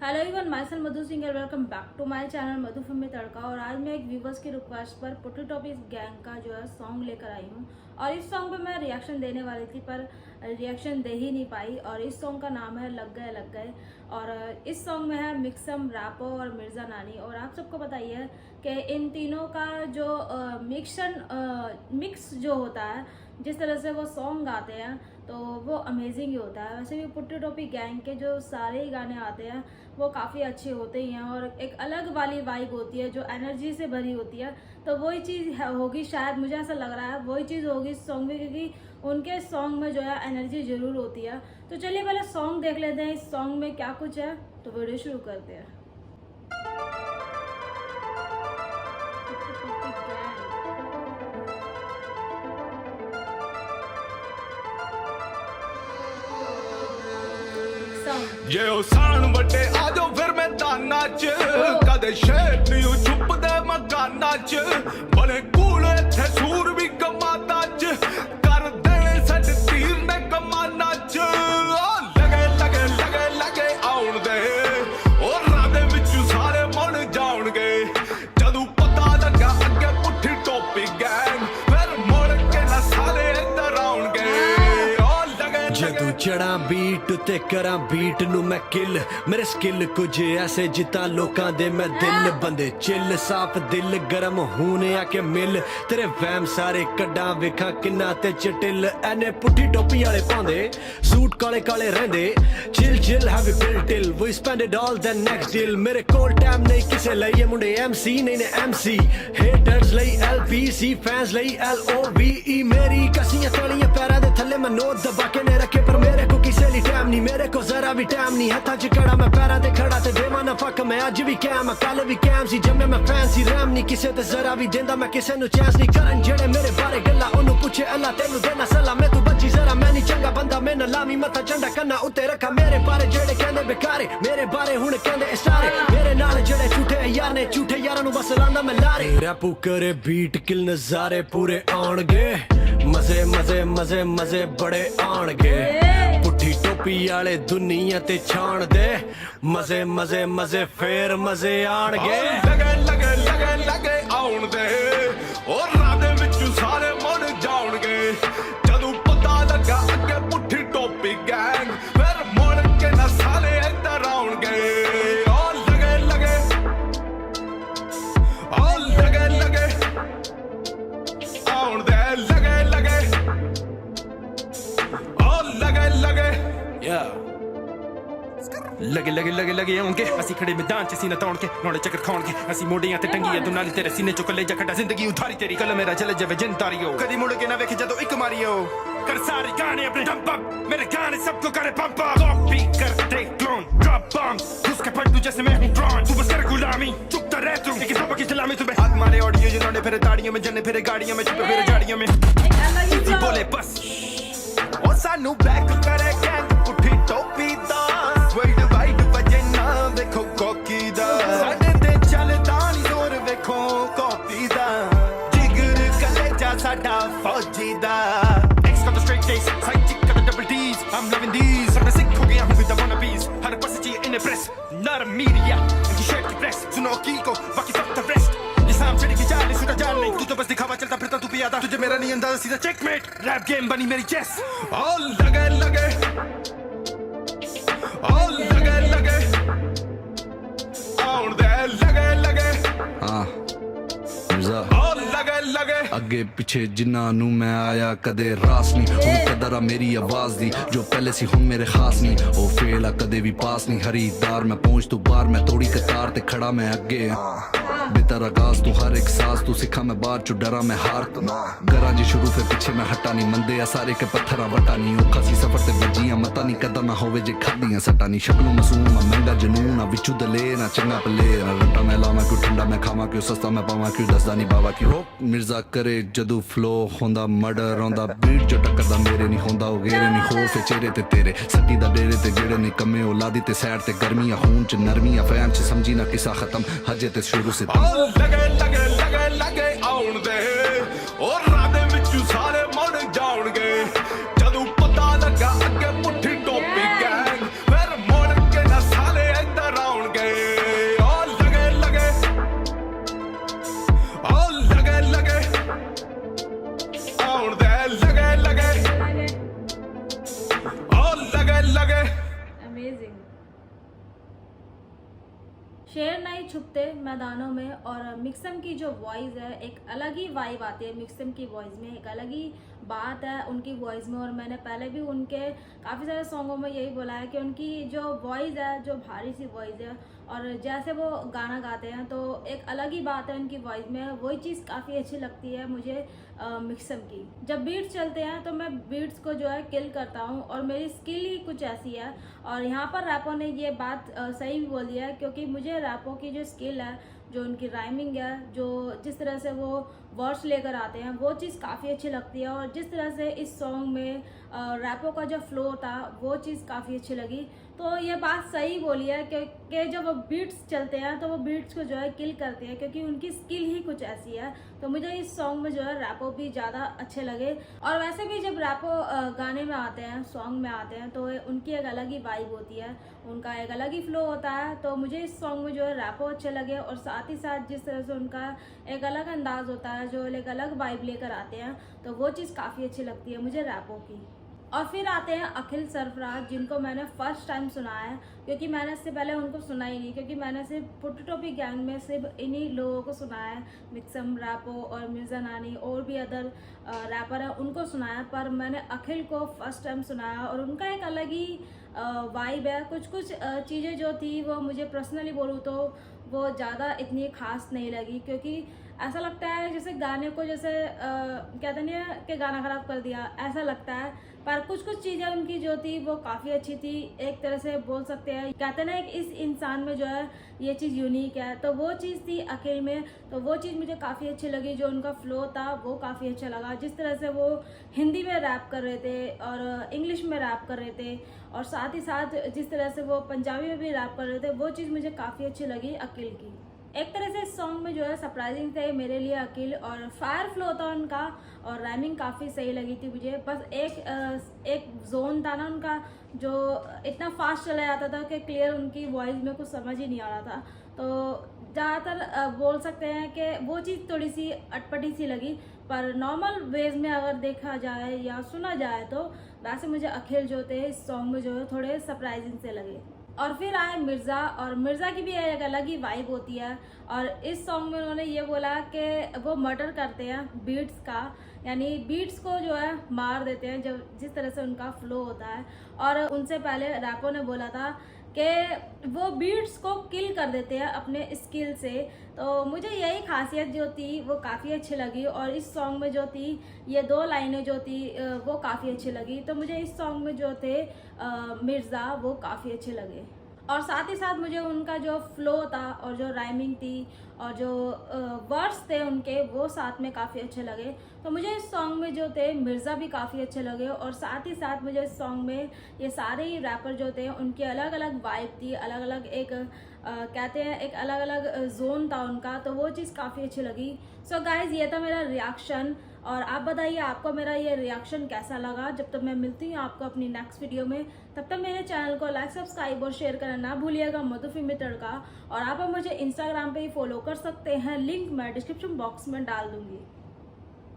Hello everyone, myself Madhu Singh and welcome back to my channel Madhu Filmi Tadka. और आज मैं एक व्यूवर्स की रिक्वेस्ट पर पुट्टी टॉपीज गैंग का जो है सॉन्ग लेकर आई हूँ। और इस सॉन्ग पे मैं रिएक्शन देने वाली थी पर रिएक्शन दे ही नहीं पाई। और इस सॉन्ग का नाम है लग गए। और इस सॉन्ग में है मिक्सम, रैपो और मिर्जा नानी। और आप सबको पता ही है कि इन तीनों का जो मिक्स जो होता है, जिस तरह से वो सॉन्ग गाते हैं तो वो अमेजिंग ही होता है। वैसे भी पुट्टी टोपी गैंग के जो सारे ही गाने आते हैं वो काफ़ी अच्छे होते ही हैं और एक अलग वाली वाइब होती है जो एनर्जी से भरी होती है। तो वही चीज़ होगी, शायद मुझे ऐसा लग रहा है वही चीज़ होगी इस सॉन्ग में, क्योंकि उनके सॉन्ग में जो है एनर्जी ज़रूर होती है। तो चलिए पहले सॉन्ग देख लेते हैं, इस सॉन्ग में क्या कुछ है, तो वीडियो शुरू करते हैं। ਜੇ ਉਹ ਸਾਣ ਵੱਡੇ ਆ ਜਾਓ ਫਿਰ ਮੈਦਾਨਾਂ 'ਚ ਕਦੇ ਸ਼ੇਰ ਨਹੀਂ ਛੁਪਦੇ ਮਕਾਨਾਂ 'ਚ ਬਣੇ ਕੂਲ ਇੱਥੇ ਸੂਰ ਵੀ ਕਮਾਦਾਂ 'ਚ ਕਰ ਦੇਣੇ ਸਾਡੇ ਤੀਰ ਨੇ ਕਮਾਨਾਂ 'ਚ ਲਗੇ ਆਉਣ ਦੇ ਉਹ ਰਾਹ ਦੇ ਵਿੱਚ ਸਾਰੇ ਮੁੜ ਜਾਣਗੇ ਜਦੋਂ ਪਤਾ ਲੱਗਾ ਅੱਗੇ ਪੁੱਠੀ ਟੋਪੀ ਗੈਂਗ ਫਿਰ ਮੁੜ ਕੇ ਨਾ ਸਾਰੇ ਇੱਧਰ ਆਉਣਗੇ। जदू चढ़ा बीट ते करा बीट नू मैं किल, मेरे स्किल कुछ ऐसे जिता लोकां दे मैं दिल। बंदे चिल साफ दिल गरम होने आके मिल, तेरे वैम सारे कड्डा वेखा किन्ना ते चटिल। एने पुट्ठी टोपी वाले पांदे सूट काले काले रहिंदे, chill have bill till we spend it all then next deal. मेरे कोल टाइम नहीं किसे लई ये मुंडे MC नहीं ने MC, हेटर्स लई LPC फैंस लई LOVE। मेरी कसियां तलियां पैरां दे थल्ले मैं नोट दबा के ने रखे, पर मेरे को किसे ली टाइम नहीं, मेरे को जरा भी टाइम नहीं। हत्था च कड़ा मैं पैरां ते खड़ा ते देवां ना फक, मैं अज भी कैम कल भी कैम सी। जम्मे मैं फैंसी रैम नहीं किसे ते जरा भी देंदा मैं किसे नु चांस नहीं। करन जेड़े मेरे बारे गल्ला ओनू पुछे अल्लाह तेनू देना सलाह। मैं तू बच्ची जरा मैं नहीं चंगा बंदा, मैं ना लामी मत्था चंडा कन्ना उत्ते रखा। मेरे बारे जेड़े कहंदे बेकारे, मेरे बारे हुण कहंदे सारे। मेरे नाल जेड़े झूठे यार ने झूठे यारां नु बस लांदा मैं लारे। रैपू करे बीट किल नजारे पूरे आउणगे, मजे मजे मजे मजे बड़े आउणगे। पुट्ठी टोपी वाले दुनिया ते छाण दे, मजे मजे मजे फेर मजे आणगे। लगे आउण दे और राह दे विच सारे मुड़ जाणगे जदों पता लगा अगे पुट्ठी टोपी गैंग फिर मुड़ के ना सारे इधर आउणगे। लगे आउण दे लगे आउणगे। असी खड़े मैदान च सीना तौण के नौले चक्कर खाउणगे। असी मोडियां ते टंगियां तू नाली तेरे सीने चो कलेजा खड्डा जिंदगी उधारी तेरी कल मेरा चले जावे जिन तारियो। कदी मुड़ के ना वेखे जदों इक मारियो कर सारे गाने अपने डंप अप, मेरे गाने सबको करे पंप अप। कॉपी करते क्लोन ड्रॉप बम घुस के पलटू जैसे मैं हूं ड्रोन। तू बस कर गुलामी चुपता रह तू, एक सबक की सलामी तुम्हें हाथ मारे ऑडियो जिन्होंने फिर ताड़ियों में जन्ने फिर गाड़ियों में छुपे फिर झाड़ियों में इसी बोले बस और सानू बैक करे गैंग पुट्ठी टोपी दा। वर्ल्ड वाइड वजे ना देखो कॉकी दा, साडे ते चलदा नी जोर वेखो कॉपी दा। जिगर कलेजा साडा फौजी दा। X got the straight J's, side chick got the double D's. I'm loving these, पर मैं सिक हो गया हूँ with the wannabes। हर बस चाहिए इन्हें press, not a media इनकी shirt की press। सुनो की को बाकी सब the rest। ये शाम चढ़ी की जाल नहीं सुना जाल नहीं, तू तो बस दिखावा चलता फिरता तू पियादा। तुझे मेरा नहीं अंदाजा सीधा checkmate, rap game बनी मेरी chess। लगे आउण दे लगे हाँ मिर्जा लगे अगे पिछे जिन्ना नू मैं आया कदे रास नहीं। हुण कदर आ मेरी आवाज दी जो पहले सी हुण मेरे खास नहीं। ओ फेल आ कदे भी पास नहीं, खरीदार मैं पहुंच तू बार। मैं तोड़ी कतार ते खड़ा मैं अगे बेतर आगाज तू हर एक सांस तू सिखा मैं बाहर चू डरा मैं हार गरा जी शुरू फिर पीछे मैं हटा नहीं। मंदे आ सारे के पत्थरा वटा नहीं, औखा सी सफर ते वजियां मता नहीं। कदम ना होवे जे खादियां सटा नहीं। शक्लों मासूम आ महंगा जनून आ विचू दले ना चंगा पले रट्टा मैं लावा क्यों ठंडा मैं खावा क्यों सस्ता मैं पावा क्यों दसदा नहीं बावा क्यों। रोक मिर्जा करे जदू फ्लो होंदा मर्डर आंदा बीट जो टक्करदा मेरे नहीं होंदा ओ गेरे नहीं। खौफ है चेहरे ते तेरे सट्टी दा डेरे ते जेड़े नहीं कमे औलादी ते सैड ते गर्मियां खून च नरमियां फैन च समझी ना किसा खत्म हजे ते शुरू से लगे आउण दे और राह दे विच सारे मुड़ जाणगे जदों पता लगा अगे पुट्ठी टोपी गैंग फिर मुड़ के ना सारे इधर आउण। शेर नहीं छुपते मैदानों में, और मिक्सम की जो वॉइस है एक अलग ही वाइब आती है। मिक्सम की वॉइस में एक अलग ही बात है उनकी वॉइस में, और मैंने पहले भी उनके काफ़ी सारे सॉन्गों में यही बोला है कि उनकी जो वॉइस है, जो भारी सी वॉइस है, और जैसे वो गाना गाते हैं तो एक अलग ही बात है उनकी वॉइस में। वही चीज़ काफ़ी अच्छी लगती है मुझे मिक्सम की। जब बीट्स चलते हैं तो मैं बीट्स को जो है किल करता हूँ, और मेरी स्किल ही कुछ ऐसी है। और यहाँ पर रैपो ने ये बात सही भी बोली है, क्योंकि मुझे रैपो की जो स्किल है, जो उनकी राइमिंग है, जो जिस तरह से वो वर्ड्स लेकर आते हैं, वो चीज़ काफ़ी अच्छी लगती है। और जिस तरह से इस सॉन्ग में रैपो का जो फ्लो था, वो चीज़ काफ़ी अच्छी लगी। तो ये बात सही बोली है कि जब वो बीट्स चलते हैं तो वो बीट्स को जो है किल करते हैं, क्योंकि उनकी स्किल ही कुछ ऐसी है। तो मुझे इस सॉन्ग में जो है रैपो भी ज़्यादा अच्छे लगे। और वैसे भी जब रैपो गाने में आते हैं, सॉन्ग में आते हैं, तो उनकी एक अलग ही वाइब होती है, उनका एक अलग ही फ्लो होता है। तो मुझे इस सॉन्ग में जो है रैपो अच्छे लगे, और साथ ही साथ जिस तरह से उनका एक अलग अंदाज होता है, जो एक अलग वाइब लेकर आते हैं, तो वो चीज़ काफ़ी अच्छी लगती है मुझे रैपो की। और फिर आते हैं अखिल सरफराज, जिनको मैंने फर्स्ट टाइम सुना है, क्योंकि मैंने इससे पहले उनको सुना ही नहीं, क्योंकि मैंने सिर्फ पुट्टी टोपी गैंग में सिर्फ इन्हीं लोगों को सुना है। मिक्सम, रैपो और मिर्ज़ा नानी, और भी अदर रैपर हैं, उनको सुना है। पर मैंने अखिल को फर्स्ट टाइम सुना है, और उनका एक अलग ही वाइब है। कुछ चीज़ें जो थी वो मुझे पर्सनली बोलूँ तो वो ज़्यादा इतनी खास नहीं लगी, क्योंकि ऐसा लगता है जैसे गाने को जैसे कहते नहीं है कि गाना ख़राब कर दिया, ऐसा लगता है। पर कुछ चीज़ें उनकी जो थी वो काफ़ी अच्छी थी, एक तरह से बोल सकते हैं। कहते ना कि इस इंसान में जो है ये चीज़ यूनिक है, तो वो चीज़ थी अखिल में। तो वो चीज़ मुझे काफ़ी अच्छी लगी, जो उनका फ्लो था वो काफ़ी अच्छा लगा। जिस तरह से वो हिंदी में रैप कर रहे थे और इंग्लिश में रैप कर रहे थे, और साथ ही साथ जिस तरह से वो पंजाबी में भी रैप कर रहे थे, वो चीज़ मुझे काफ़ी अच्छी लगी अखिल की। एक तरह से इस सॉन्ग में जो है सरप्राइजिंग थे मेरे लिए अखिल, और फायर फ्लो था उनका, और राइमिंग काफ़ी सही लगी थी मुझे। बस एक जोन था ना उनका, जो इतना फास्ट चला जाता था कि क्लियर उनकी वॉइस में कुछ समझ ही नहीं आ रहा था। तो ज़्यादातर बोल सकते हैं कि वो चीज़ थोड़ी सी अटपटी सी लगी। पर नॉर्मल वेज में अगर देखा जाए या सुना जाए तो वैसे मुझे अखिल जो थे इस सॉन्ग में जो है थोड़े सरप्राइजिंग से लगे। और फिर आए मिर्ज़ा, और मिर्ज़ा की भी एक अलग ही वाइब होती है। और इस सॉन्ग में उन्होंने ये बोला कि वो मर्डर करते हैं बीट्स का, यानी बीट्स को जो है मार देते हैं, जब जिस तरह से उनका फ्लो होता है। और उनसे पहले रैपो ने बोला था कि वो बीट्स को किल कर देते हैं अपने स्किल से। तो मुझे यही खासियत जो थी वो काफ़ी अच्छी लगी, और इस सॉन्ग में जो थी ये 2 लाइनें जो थी वो काफ़ी अच्छी लगी। तो मुझे इस सॉन्ग में जो थे मिर्ज़ा वो काफ़ी अच्छे लगे। और साथ ही साथ मुझे उनका जो फ्लो था और जो राइमिंग थी और जो वर्ड्स थे उनके, वो साथ में काफ़ी अच्छे लगे। तो मुझे इस सॉन्ग में जो थे मिर्ज़ा भी काफ़ी अच्छे लगे, और साथ ही साथ मुझे इस सॉन्ग में ये सारे ही रैपर जो थे उनकी अलग अलग वाइब थी, अलग अलग एक कहते हैं एक अलग अलग जोन था उनका। तो वो चीज़ काफ़ी अच्छी लगी। सो गाइज़, ये था मेरा रिएक्शन, और आप बताइए आपको मेरा ये रिएक्शन कैसा लगा। जब तक मैं मिलती हूँ आपको अपनी नेक्स्ट वीडियो में, तब तक मेरे चैनल को लाइक, सब्सक्राइब और शेयर करना ना भूलिएगा, मधु फिल्मी तड़का। और आप मुझे इंस्टाग्राम पे ही फॉलो कर सकते हैं, लिंक मैं डिस्क्रिप्शन बॉक्स में डाल दूँगी।